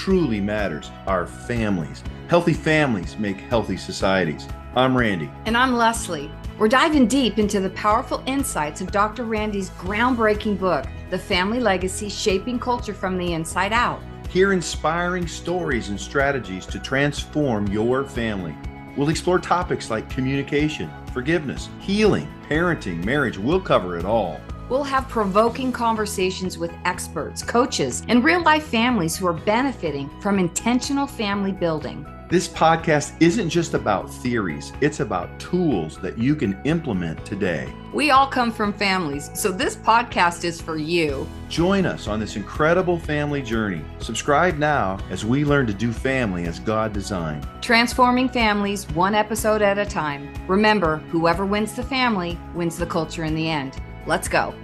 truly matters, our families. Healthy families make healthy societies. I'm Randy. And I'm Lesli. We're diving deep into the powerful insights of Dr. Randy's groundbreaking book, The Family Legacy: Shaping Culture from the Inside Out. Hear inspiring stories and strategies to transform your family. We'll explore topics like communication, forgiveness, healing, parenting, marriage. We'll cover it all. We'll have provoking conversations with experts, coaches, and real-life families who are benefiting from intentional family building. This podcast isn't just about theories. It's about tools that you can implement today. We all come from families, so this podcast is for you. Join us on this incredible family journey. Subscribe now as we learn to do family as God designed. Transforming families one episode at a time. Remember, whoever wins the family wins the culture in the end. Let's go.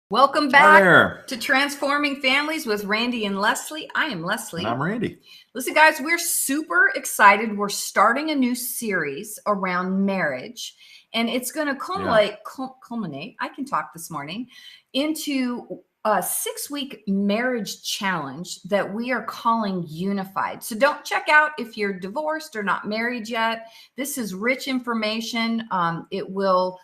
Welcome back to Transforming Families with Randy and Lesli. I am Lesli. And I'm Randy. Listen, guys, we're super excited. We're starting a new series around marriage, and it's going to culminate, I can talk this morning, into a 6-week marriage challenge that we are calling Unified. So don't check out if you're divorced or not married yet. This is rich information. It will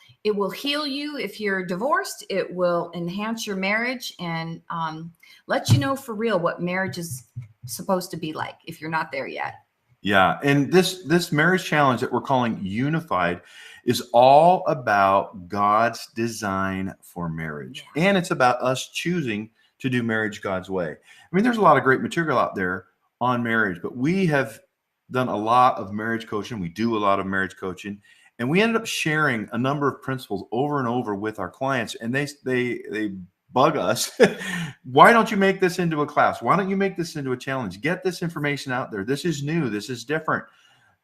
heal you if you're divorced. It will enhance your marriage and let you know for real what marriage is supposed to be like if you're not there yet. Yeah. And this marriage challenge that we're calling Unified is all about God's design for marriage. Yeah. And it's about us choosing to do marriage God's way. I mean, there's a lot of great material out there on marriage, but we have done a lot of marriage coaching. We do a lot of marriage coaching. And we ended up sharing a number of principles over and over with our clients. And they bug us. Why don't you make this into a class? Why don't you make this into a challenge? Get this information out there. This is new. This is different.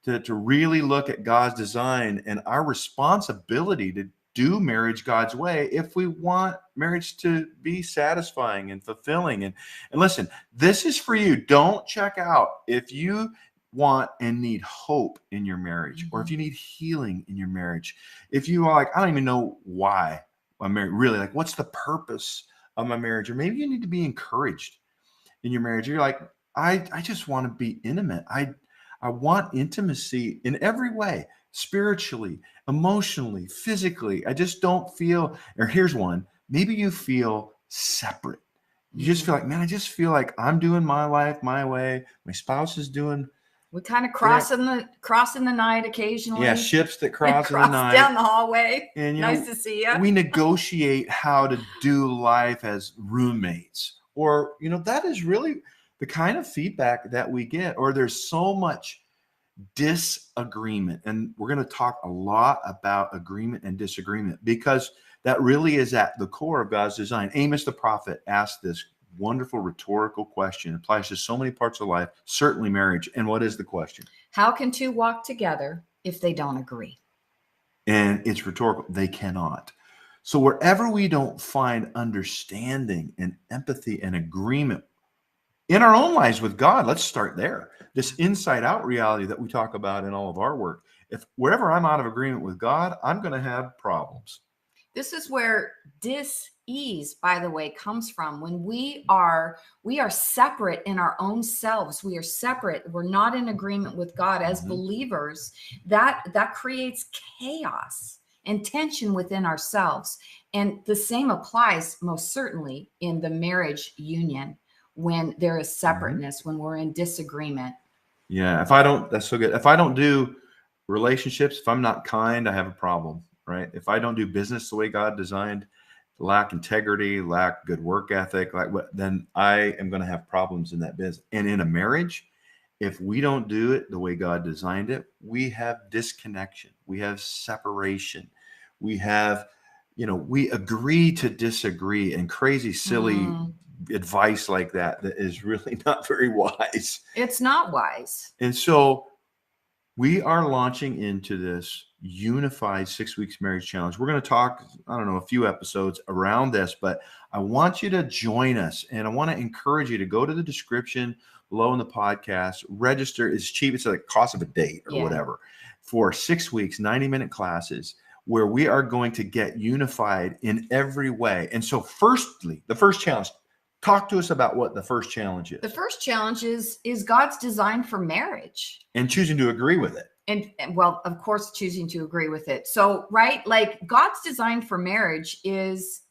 To really look at God's design and our responsibility to do marriage God's way if we want marriage to be satisfying and fulfilling. And listen, this is for you. Don't check out if you want and need hope in your marriage, or if you need healing in your marriage. If you are like, I don't even know why I'm married, really, like, what's the purpose of my marriage? Or maybe you need to be encouraged in your marriage. You're like, I just want to be intimate. I want intimacy in every way, spiritually, emotionally, physically. I just don't feel, or here's one, maybe you feel separate. You just feel like, man, I just feel like I'm doing my life my way. My spouse is doing. We kind of crossing the night occasionally. Yeah, ships that cross in the night. Down the hallway. And nice to see you. We negotiate how to do life as roommates. Or, that is really the kind of feedback that we get. Or there's so much disagreement. And we're going to talk a lot about agreement and disagreement, because that really is at the core of God's design. Amos the prophet asked this wonderful rhetorical question. It applies to so many parts of life, certainly marriage. And what is the question? How can two walk together if they don't agree? And it's rhetorical. They cannot. So wherever we don't find understanding and empathy and agreement in our own lives with God, let's start there. This inside out reality that we talk about in all of our work. If wherever I'm out of agreement with God, I'm going to have problems. This is where dis-ease, by the way, comes from. When we are separate in our own selves. We are separate. We're not in agreement with God as believers. That creates chaos and tension within ourselves. And the same applies most certainly in the marriage union when there is separateness, when we're in disagreement. Yeah, that's so good. If I don't do relationships, if I'm not kind, I have a problem. Right? If I don't do business the way God designed, lack integrity, lack good work ethic, then I am going to have problems in that business. And in a marriage, if we don't do it the way God designed it, we have disconnection. We have separation. We have, we agree to disagree, and crazy, silly advice like that is really not very wise. It's not wise. And so we are launching into this Unified 6 Weeks Marriage Challenge. We're going to talk, a few episodes around this, but I want you to join us, and I want to encourage you to go to the description below in the podcast. Register. It's cheap. It's like the cost of a date or whatever for 6 weeks, 90-minute classes where we are going to get unified in every way. And so firstly, the first challenge, Talk to us about what the first challenge The is first challenge is God's design for marriage. and choosing to agree with it. And well, of course, choosing to agree with it. So, right, like God's design for marriage is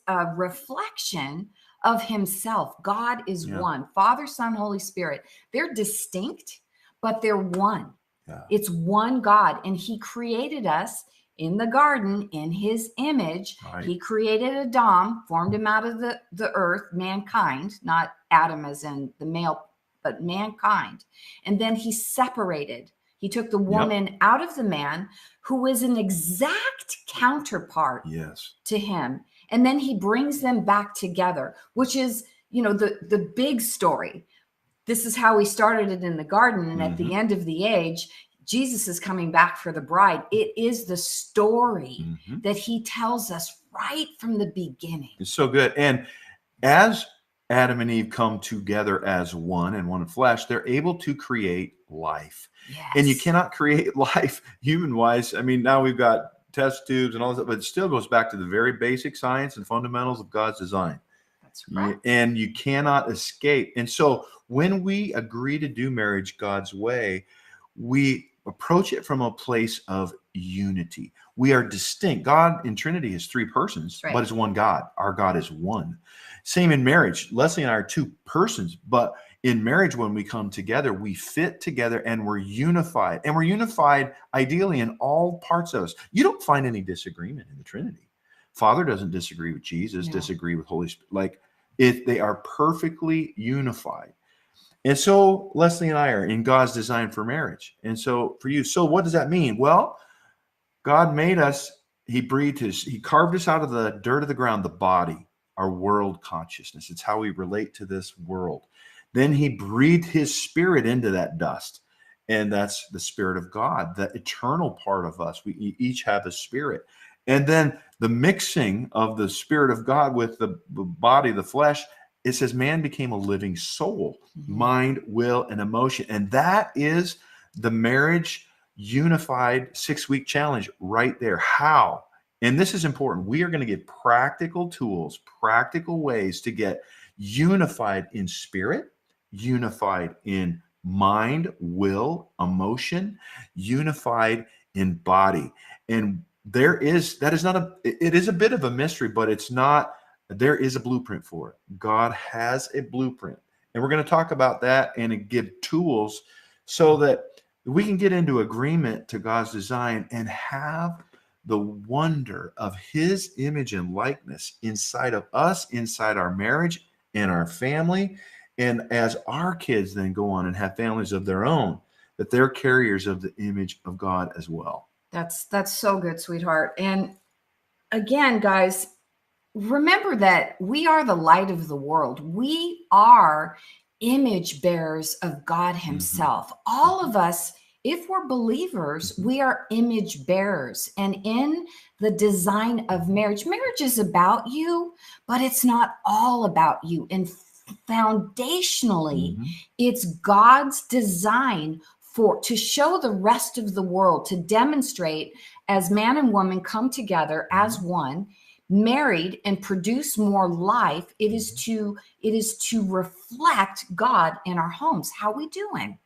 a reflection of himself. God is Yeah. one. Father, Son, Holy Spirit. They're distinct, but they're one. Yeah. It's one God, and he created us in the garden in his image. Right. He created Adam, formed him out of the earth, mankind, not Adam as in the male, but mankind. And then he separated. He took the woman out of the man, who is an exact counterpart Yes. to him. And then he brings them back together, which is, the big story. This is how we started it in the garden. And at the end of the age, Jesus is coming back for the bride. It is the story that he tells us right from the beginning. It's so good. And as Adam and Eve come together as one and one in flesh, they're able to create life. Yes. And you cannot create life human-wise. I mean, now we've got test tubes and all that, but it still goes back to the very basic science and fundamentals of God's design. That's right. And you cannot escape. And so when we agree to do marriage God's way, we approach it from a place of unity. We are distinct. God in Trinity is three persons, but it's one God. Our God is one. Same in marriage. Lesli and I are two persons, but in marriage, when we come together, we fit together and we're unified. And we're unified ideally in all parts of us. You don't find any disagreement in the Trinity. Father doesn't disagree with Jesus, disagree with Holy Spirit. Like they are perfectly unified. And so Lesli and I are in God's design for marriage. And so for you, so what does that mean? Well, God made us, he carved us out of the dirt of the ground, the body, our world consciousness. It's how we relate to this world. Then he breathed his spirit into that dust. And that's the Spirit of God, the eternal part of us. We each have a spirit. And then the mixing of the Spirit of God with the body, the flesh, it says man became a living soul, mind, will, and emotion. And that is the marriage unified 6-week challenge right there. How? And this is important. We are going to get practical tools, practical ways to get unified in spirit, unified in mind, will, emotion, unified in body. And it is a bit of a mystery, but it's not, there is a blueprint for it. God has a blueprint. And we're going to talk about that and give tools so that we can get into agreement to God's design and have the wonder of his image and likeness inside of us, inside our marriage and our family. And as our kids then go on and have families of their own, that they're carriers of the image of God as well. That's so good, sweetheart. And again, guys, remember that we are the light of the world. We are image bearers of God himself. All of us, if we're believers, we are image bearers. And in the design of marriage, marriage is about you, but it's not all about you. And foundationally, it's God's design to show the rest of the world, to demonstrate as man and woman come together as one, married, and produce more life. It is to reflect God in our homes. How are we doing?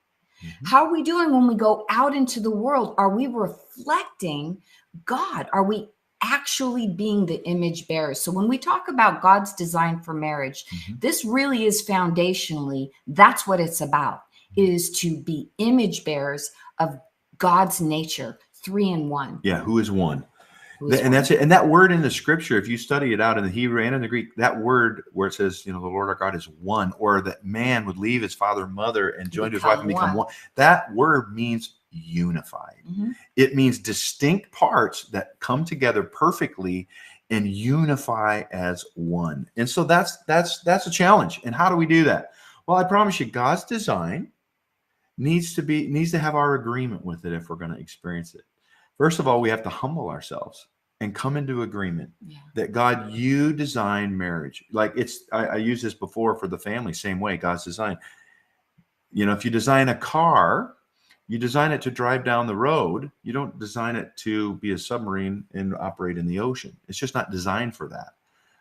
How are we doing when we go out into the world? Are we reflecting God? Are we actually being the image bearers? So when we talk about God's design for marriage, this really is foundationally, that's what it's about. It is to be image bearers of God's nature, 3 in 1. Yeah, who is one. And that's it. And that word in the scripture, if you study it out in the Hebrew and in the Greek, that word where it says, the Lord our God is one, or that man would leave his father and mother and join to his wife and become one. That word means unified. It means distinct parts that come together perfectly and unify as one. And so that's a challenge. And how do we do that? Well, I promise you, God's design needs to have our agreement with it if we're going to experience it. First of all, we have to humble ourselves and come into agreement that God, you designed marriage. Like I used this before for the family, same way, God's design. If you design a car, you design it to drive down the road. You don't design it to be a submarine and operate in the ocean. It's just not designed for that.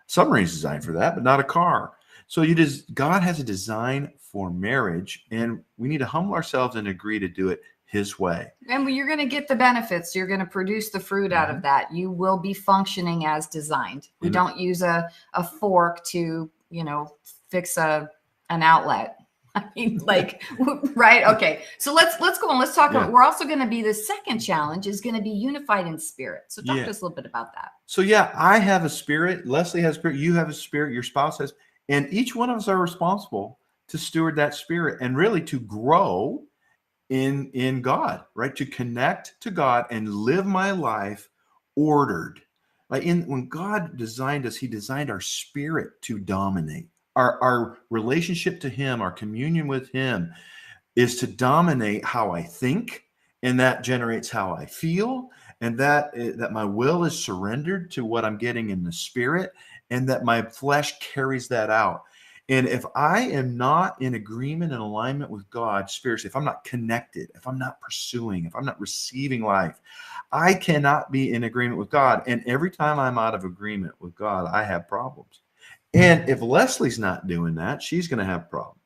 Submarine's designed for that, but not a car. So God has a design for marriage, and we need to humble ourselves and agree to do it his way. And you're going to get the benefits. You're going to produce the fruit out of that. You will be functioning as designed. We don't use a fork to, fix an outlet. I mean, like, right? Okay. So let's go on. Let's talk about, we're also going to be, the second challenge is going to be unified in spirit. So talk to us a little bit about that. So I have a spirit. Lesli has a spirit. You have a spirit. Your spouse has, and each one of us are responsible to steward that spirit and really to grow in God, right? To connect to God and live my life ordered. Like when God designed us, he designed our spirit to dominate. Our relationship to him, our communion with him is to dominate how I think, and that generates how I feel, and that my will is surrendered to what I'm getting in the spirit, and that my flesh carries that out. And if I am not in agreement and alignment with God spiritually, if I'm not connected, if I'm not pursuing, if I'm not receiving life, I cannot be in agreement with God. And every time I'm out of agreement with God, I have problems. And if Leslie's not doing that, she's going to have problems.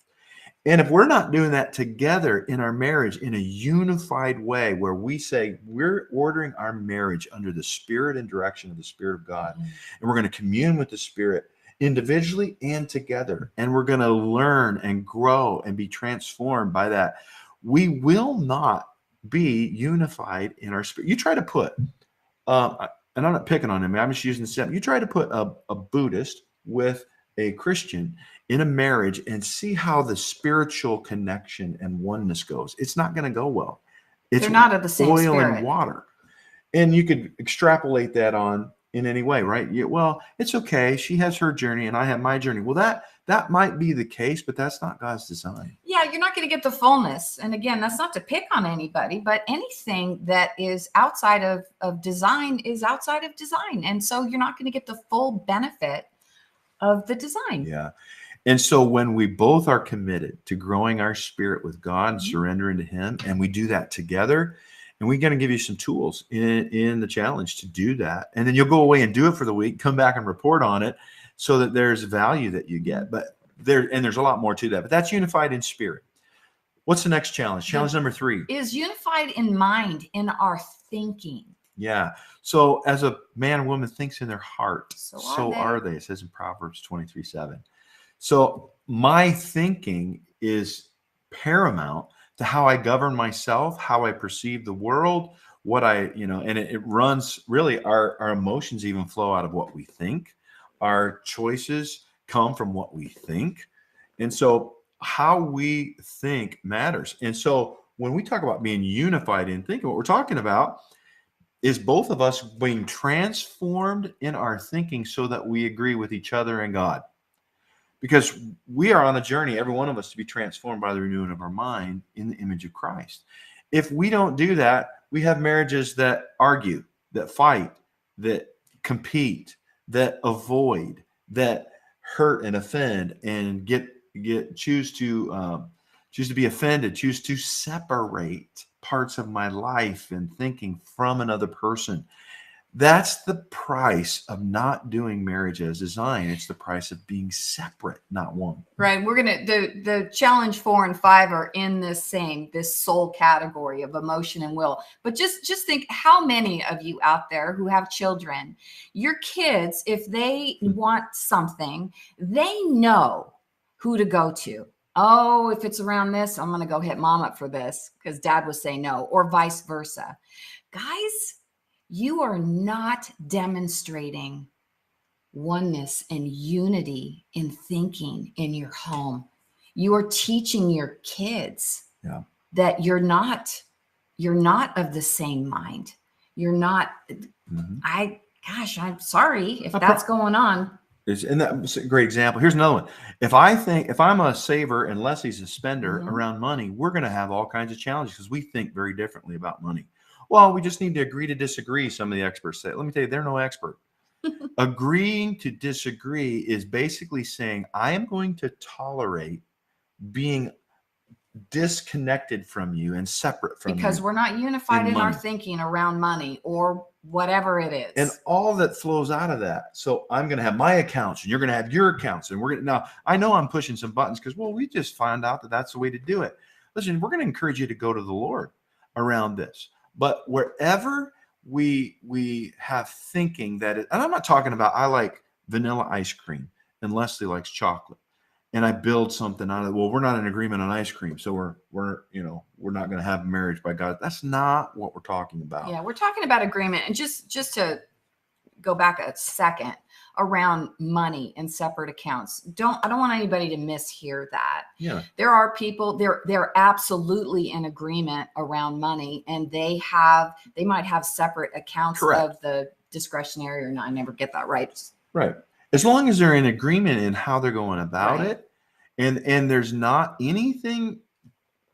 And if we're not doing that together in our marriage in a unified way, where we say we're ordering our marriage under the spirit and direction of the Spirit of God, and we're going to commune with the Spirit individually and together, and we're going to learn and grow and be transformed by that, we will not be unified in our spirit. You try to put, and I'm not picking on him, I'm just using the example. You try to put a Buddhist with a Christian in a marriage and see how the spiritual connection and oneness goes. It's not going to go well. They're not of the same oil spirit. and water. And you could extrapolate that on in any way, right? Well, it's okay. She has her journey and I have my journey. Well, that might be the case, but that's not God's design. Yeah, you're not going to get the fullness. And again, that's not to pick on anybody, but anything that is outside of design is outside of design. And so you're not going to get the full benefit of the design. Yeah. And so when we both are committed to growing our spirit with God and surrendering to him, and we do that together, and we're going to give you some tools in the challenge to do that. And then you'll go away and do it for the week, come back and report on it so that there's value that you get. But there's a lot more to that, but that's unified in spirit. What's the next challenge? Challenge number 3 is unified in mind, in our thinking. Yeah. So as a man or woman thinks in their heart, so are they. It says in Proverbs 23:7. So my thinking is paramount to how I govern myself, how I perceive the world, what and it runs really our emotions even flow out of what we think. Our choices come from what we think. And so how we think matters. And so when we talk about being unified in thinking, what we're talking about is both of us being transformed in our thinking so that we agree with each other and God. Because we are on a journey, every one of us, to be transformed by the renewing of our mind in the image of Christ. If we don't do that, we have marriages that argue, that fight, that compete, that avoid, that hurt and offend, and choose to be offended, choose to separate parts of my life and thinking from another person. That's the price of not doing marriage as designed. It's the price of being separate, not one. Right. We're going to, the challenge 4 and 5 are in this soul category of emotion and will. But just think how many of you out there who have children, your kids, if they want something, they know who to go to. Oh, if it's around this, I'm going to go hit mom up for this because dad was saying no, or vice versa. Guys, you are not demonstrating oneness and unity in thinking in your home. You are teaching your kids that you're not of the same mind. You're not, I'm sorry if that's going on. And that's a great example. Here's another one. If I'm a saver and Leslie's a spender around money, we're going to have all kinds of challenges because we think very differently about money. Well, we just need to agree to disagree, some of the experts say. Let me tell you, they're no expert. Agreeing to disagree is basically saying, I am going to tolerate being disconnected from you and separate from you. Because we're not unified in our thinking around money or whatever it is. And all that flows out of that. So I'm going to have my accounts and you're going to have your accounts. And we're going to, now I know I'm pushing some buttons because, well, we just found out that that's the way to do it. Listen, we're going to encourage you to go to the Lord around this. But wherever we have thinking that it, and I'm not talking about, I like vanilla ice cream and Leslie likes chocolate. And I build something out of, well, we're not in agreement on ice cream. So we're not going to have marriage by God. That's not what we're talking about. Yeah, we're talking about agreement. And just to go back a second around money and separate accounts. I don't want anybody to mishear that. Yeah. There are people, they're absolutely in agreement around money, and they might have separate accounts Correct. of the discretionary, or not, I never get that right. Right. As long as they're in agreement in how they're going about Right. it, and there's not anything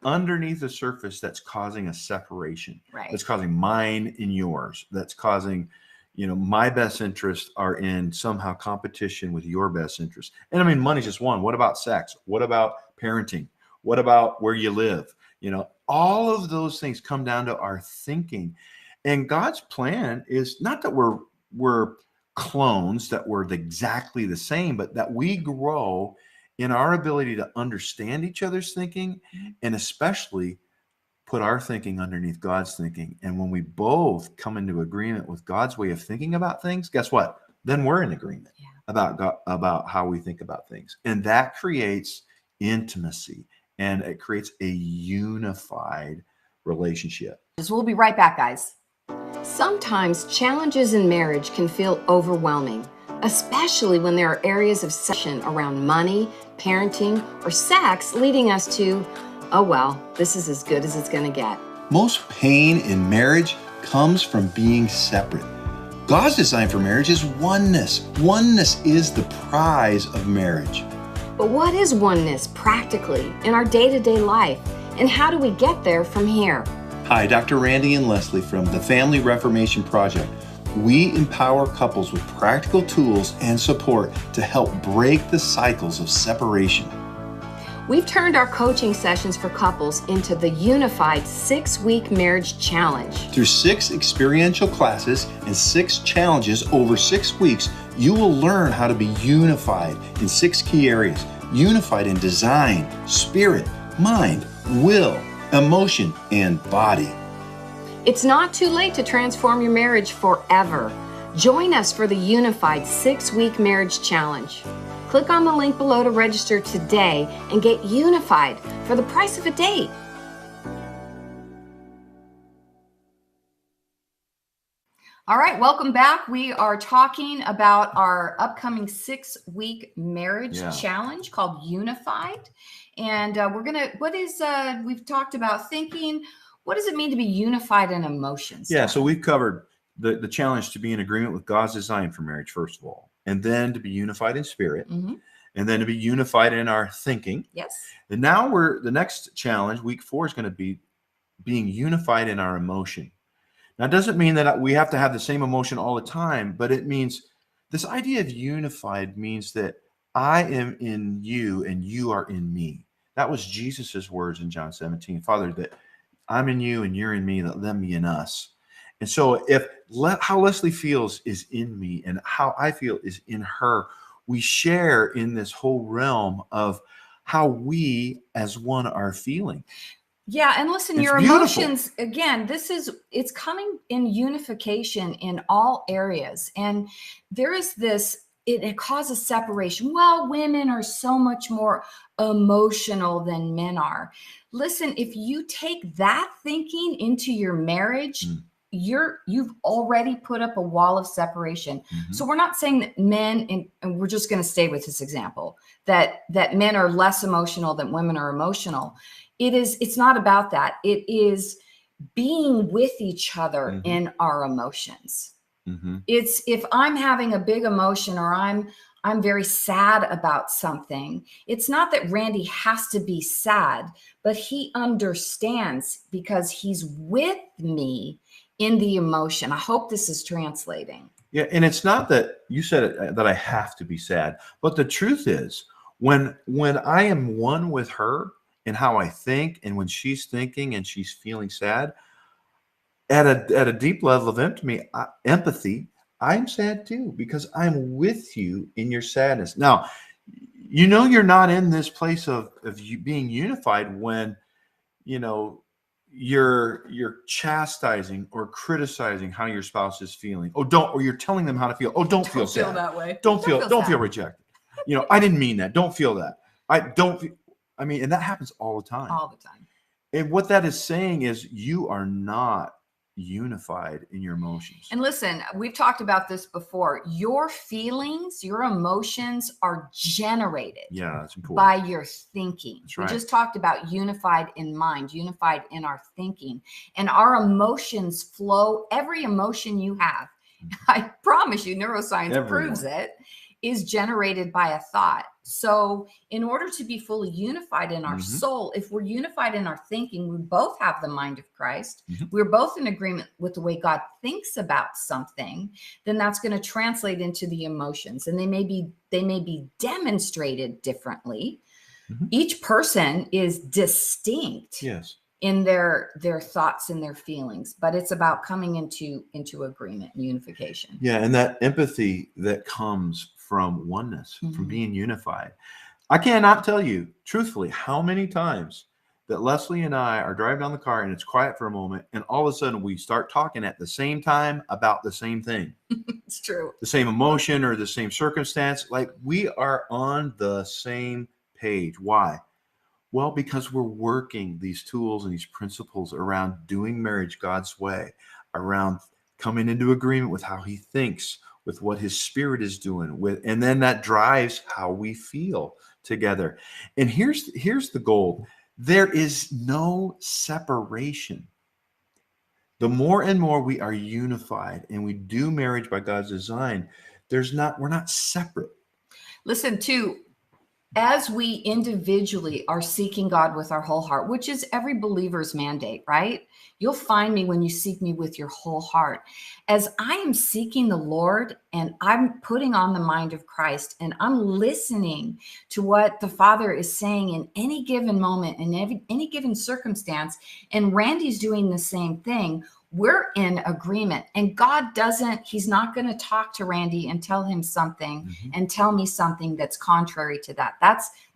underneath the surface that's causing a separation. Right. That's causing mine and yours. That's causing, my best interests are in somehow competition with your best interest. And I mean, money's just one. What about sex? What about parenting? What about where you live? All of those things come down to our thinking. And God's plan is not that we're clones, that we're exactly the same, but that we grow in our ability to understand each other's thinking, and especially put our thinking underneath God's thinking. And when we both come into agreement with God's way of thinking about things, guess what? Then we're in agreement about God, about how we think about things. And that creates intimacy, and it creates a unified relationship. We'll be right back, guys. Sometimes challenges in marriage can feel overwhelming, especially when there are areas of separation around money, parenting, or sex leading us to, oh, well, this is as good as it's going to get. Most pain in marriage comes from being separate. God's design for marriage is oneness. Oneness is the prize of marriage. But what is oneness practically in our day-to-day life? And how do we get there from here? Hi, Dr. Randy and Lesli from the Family Reformation Project. We empower couples with practical tools and support to help break the cycles of separation. We've turned our coaching sessions for couples into the unified 6-week marriage challenge. Through 6 experiential classes and 6 challenges over 6 weeks, you will learn how to be unified in 6 key areas. Unified in design, spirit, mind, will, emotion, and body. It's not too late to transform your marriage forever. Join us for the unified 6-week marriage challenge. Click on the link below to register today and get unified for the price of a date. All right, welcome back. We are talking about our upcoming 6-week marriage challenge called Unified. And we've talked about thinking. What does it mean to be unified in emotions? Yeah, so we've covered the challenge to be in agreement with God's design for marriage, first of all, and then to be unified in spirit, and then to be unified in our thinking. Yes. And now the next challenge, week 4, is going to be being unified in our emotion. Now, it doesn't mean that we have to have the same emotion all the time, but it means this idea of unified means that I am in you and you are in me. That was Jesus's words in John 17. Father, that I'm in you and you're in me, let them be in us. And so how Lesli feels is in me and how I feel is in her, we share in this whole realm of how we as one are feeling. Yeah, and listen, your emotions, again, it's coming in unification in all areas. And there is this, it causes separation. Well, women are so much more emotional than men are. Listen, if you take that thinking into your marriage, you've already put up a wall of separation. So we're not saying that men, and we're just going to stay with this example, that men are less emotional than women are emotional. It's not about that. It is being with each other in our emotions. It's if I'm having a big emotion or I'm very sad about something, it's not that Randy has to be sad, but he understands because he's with me in the emotion. I hope this is translating. Yeah, and it's not that you said it, that I have to be sad, but the truth is when I am one with her in how I think, and when she's thinking and she's feeling sad, at a deep level of empathy, I'm sad too because I'm with you in your sadness. Now, you're not in this place of you being unified when you know you're chastising or criticizing how your spouse is feeling. Or you're telling them how to feel. Don't feel sad. that way. Don't feel sad. feel rejected. I didn't mean that. Don't feel that. I don't. I mean, and that happens all the time. All the time. And what that is saying is you are not unified in your emotions. And listen, we've talked about this before. Your feelings, your emotions are generated That's important. by your thinking. That's right. We just talked about unified in mind, unified in our thinking. And our emotions flow. Every emotion you have, I promise you, neuroscience proves it, is generated by a thought. So in order to be fully unified in our soul, if we're unified in our thinking, we both have the mind of Christ, we're both in agreement with the way God thinks about something, then that's going to translate into the emotions. And they may be demonstrated differently. Each person is distinct. Yes. In their thoughts and their feelings, but it's about coming into agreement and unification. Yeah, and that empathy that comes from oneness, from being unified. I cannot tell you truthfully how many times that Leslie and I are driving down the car and it's quiet for a moment, and all of a sudden we start talking at the same time about the same thing. It's true. The same emotion or the same circumstance. Like we are on the same page. Why? Well, because we're working these tools and these principles around doing marriage God's way, around coming into agreement with how he thinks, with what his spirit is doing, and then that drives how we feel together. And here's the goal. There is no separation. The more and more we are unified and we do marriage by God's design, we're not separate. Listen, too, as we individually are seeking God with our whole heart, which is every believer's mandate, right? You'll find me when you seek me with your whole heart. As I am seeking the Lord and I'm putting on the mind of Christ and I'm listening to what the Father is saying in any given moment, in any given circumstance, and Randy's doing the same thing, we're in agreement. And God he's not going to talk to Randy and tell him something and tell me something that's contrary to that.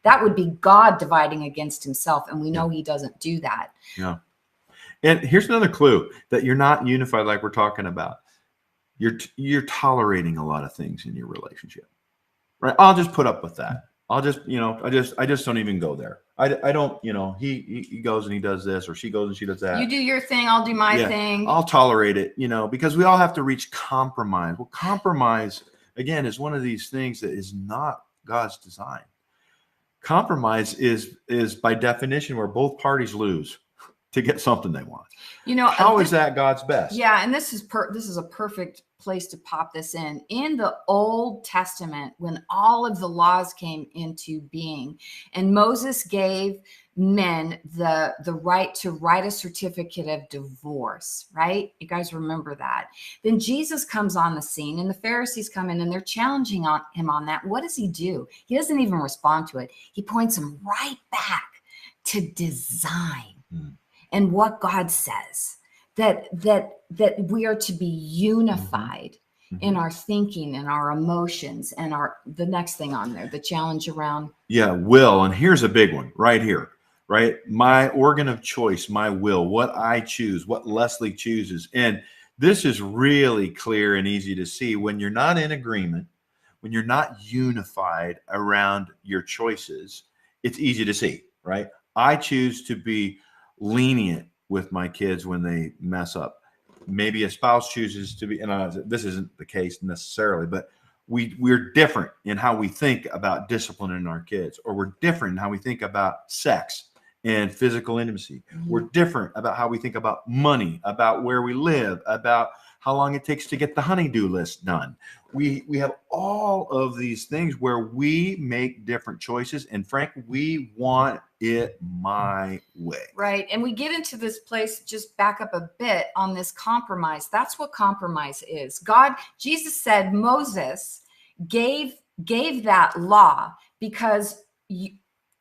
That would be God dividing against himself. And we know he doesn't do that. Yeah. And here's another clue that you're not unified like we're talking about. You're tolerating a lot of things in your relationship, right? I'll just put up with that. I'll just, I just don't even go there. I don't, he goes and he does this, or she goes and she does that. You do your thing, I'll do my thing. I'll tolerate it, because we all have to reach compromise. Well, compromise, again, is one of these things that is not God's design. Compromise is by definition where both parties lose to get something they want. How is that God's best? Yeah, and this is a perfect place to pop this in. In the Old Testament, when all of the laws came into being, and Moses gave men the right to write a certificate of divorce, right? You guys remember that. Then Jesus comes on the scene, and the Pharisees come in, and they're challenging him on that. What does he do? He doesn't even respond to it. He points them right back to design. And what God says, that we are to be unified in our thinking and our emotions and the next thing on there, the challenge around. Yeah, will. And here's a big one right here, right? My organ of choice, my will, what I choose, what Leslie chooses. And this is really clear and easy to see when you're not in agreement, when you're not unified around your choices, it's easy to see, right? I choose to be lenient with my kids when they mess up. Maybe a spouse chooses to be, and this isn't the case necessarily, but we're different in how we think about disciplining our kids, or we're different in how we think about sex and physical intimacy. We're different about how we think about money, about where we live, about how long it takes to get the honey-do list done. We have all of these things where we make different choices, and frankly, we want it my way. Right. And we get into this place, just back up a bit on this compromise. That's what compromise is. Jesus said Moses gave that law because the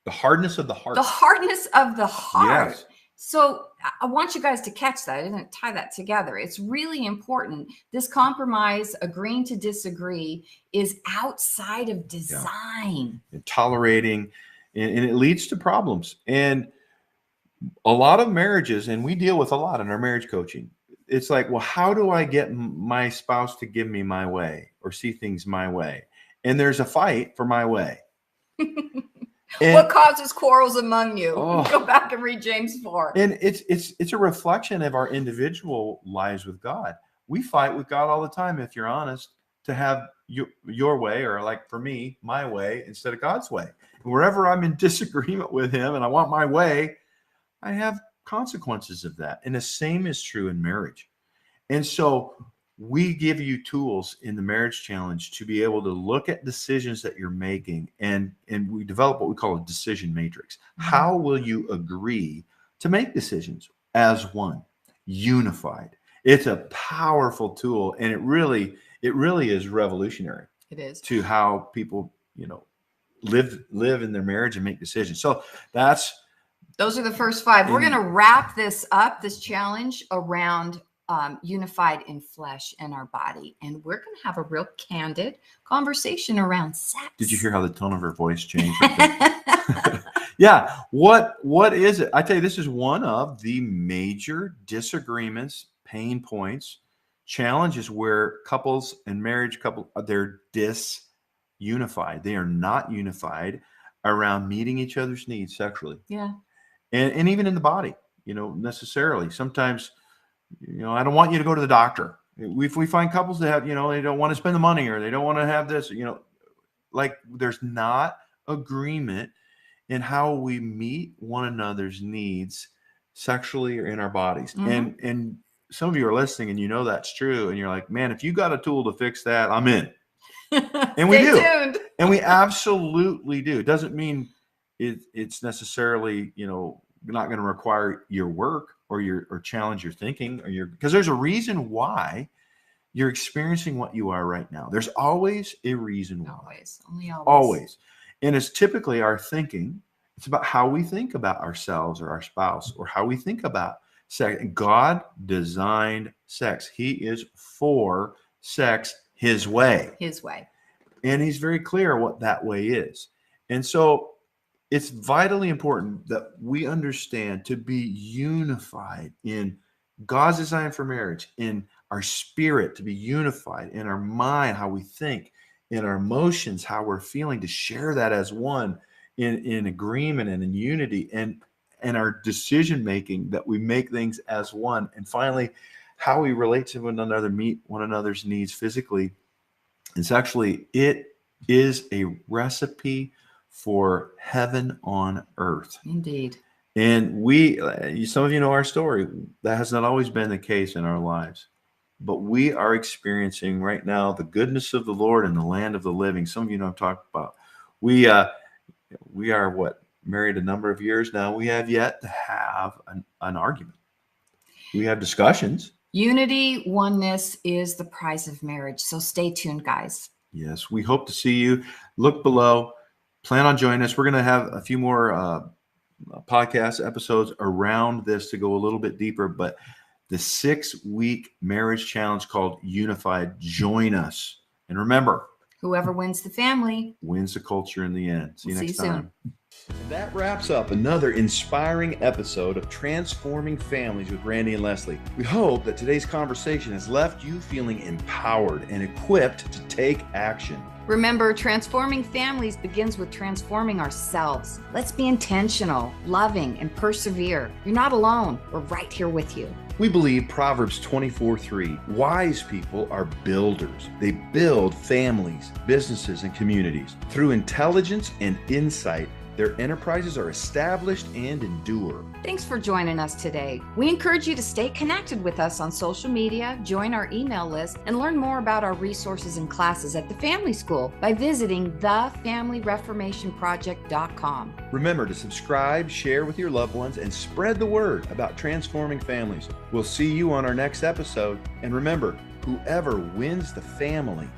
hardness of the heart. The hardness of the heart. Yes. So I want you guys to catch that. I didn't tie that together. It's really important. This compromise, agreeing to disagree, is outside of design. And tolerating, and it leads to problems. And a lot of marriages, and we deal with a lot in our marriage coaching, it's like, well, how do I get my spouse to give me my way or see things my way? And there's a fight for my way. What causes quarrels among you? Oh, go back and read James 4. And it's a reflection of our individual lives with God. We fight with God all the time, if you're honest, to have your way, or like for me, my way instead of God's way. And wherever I'm in disagreement with him and I want my way, I have consequences of that. And the same is true in marriage. And so we give you tools in the marriage challenge to be able to look at decisions that you're making, and we develop what we call a decision matrix. How will you agree to make decisions as one, unified? It's a powerful tool, and it really is revolutionary. It is to how people, live in their marriage and make decisions. So those are the first 5. We're going to wrap this challenge around unified in flesh and our body. And we're going to have a real candid conversation around sex. Did you hear how the tone of her voice changed? Yeah. What is it? I tell you, this is one of the major disagreements, pain points, challenges where couples and marriage they're disunified. They are not unified around meeting each other's needs sexually. Yeah. And even in the body, necessarily. Sometimes, I don't want you to go to the doctor. We find couples that have, they don't want to spend the money, or they don't want to have this, like there's not agreement in how we meet one another's needs sexually or in our bodies. Mm-hmm. And some of you are listening and that's true. And you're like, man, if you got a tool to fix that, I'm in. And we do. Tuned. And we absolutely do. It doesn't mean it's necessarily, not going to require your work or challenge your thinking because there's a reason why you're experiencing what you are right now. There's always a reason why. Always. And it's typically our thinking. It's about how we think about ourselves or our spouse, or how we think about sex. God designed sex. He is for sex his way. His way. And he's very clear what that way is. And so it's vitally important that we understand to be unified in God's design for marriage, in our spirit, to be unified in our mind, how we think, in our emotions, how we're feeling, to share that as one in agreement and in unity, and our decision making, that we make things as one. And finally, how we relate to one another, meet one another's needs physically and sexually. It is a recipe for heaven on earth. Indeed. And some of you know our story. That has not always been the case in our lives, but we are experiencing right now the goodness of the Lord in the land of the living. Some of you know I'm talking about. We are married a number of years now. We have yet to have an argument. We have discussions. Unity, oneness is the prize of marriage. So stay tuned, guys. Yes, we hope to see you. Look below. Plan on joining us. We're going to have a few more podcast episodes around this to go a little bit deeper, but the 6-week marriage challenge called Unified, join us. And remember, whoever wins the family wins the culture in the end. See you next time. Soon. And that wraps up another inspiring episode of Transforming Families with Randy and Lesli. We hope that today's conversation has left you feeling empowered and equipped to take action. Remember, transforming families begins with transforming ourselves. Let's be intentional, loving, and persevere. You're not alone. We're right here with you. We believe Proverbs 24:3. Wise people are builders. They build families, businesses, and communities. Through intelligence and insight, their enterprises are established and endure. Thanks for joining us today. We encourage you to stay connected with us on social media, join our email list, and learn more about our resources and classes at the Family School by visiting thefamilyreformationproject.com. Remember to subscribe, share with your loved ones, and spread the word about transforming families. We'll see you on our next episode. And remember, whoever wins the family